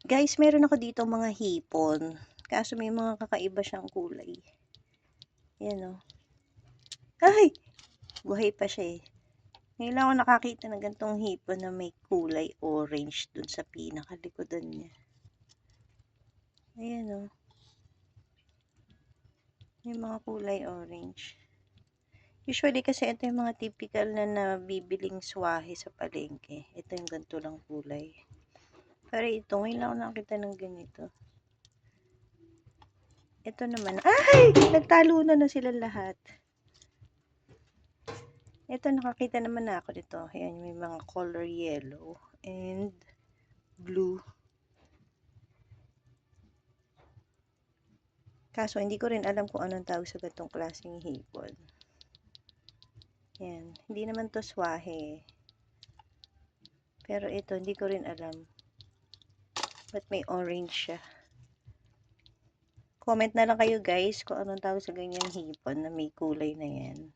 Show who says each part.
Speaker 1: Guys, meron ako dito mga hipon. Kaso may mga kakaiba siyang kulay. Yan o. Ay! Buhay pa siya eh. Ngayon lang ako nakakita ng gantong hipon na may kulay orange dun sa pinakalikodan niya. Ayan o. May mga kulay orange. Usually kasi ito yung mga typical na nabibiling swahe sa palengke. Ito yung ganito lang kulay. Pero ito, ngayon lang ako nakakita ng ganito. Ito naman, ay! Nagtalunan na sila lahat. Ito, nakakita naman na ako dito. Ayan, may mga color yellow and blue. Kaso, hindi ko rin alam kung anong tawag sa ganitong klaseng hipon. Ayan, hindi naman to swahe. Pero ito, hindi ko rin alam. But may orange siya. Comment na lang kayo guys kung anong tawag sa ganyang hipon na may kulay na yan.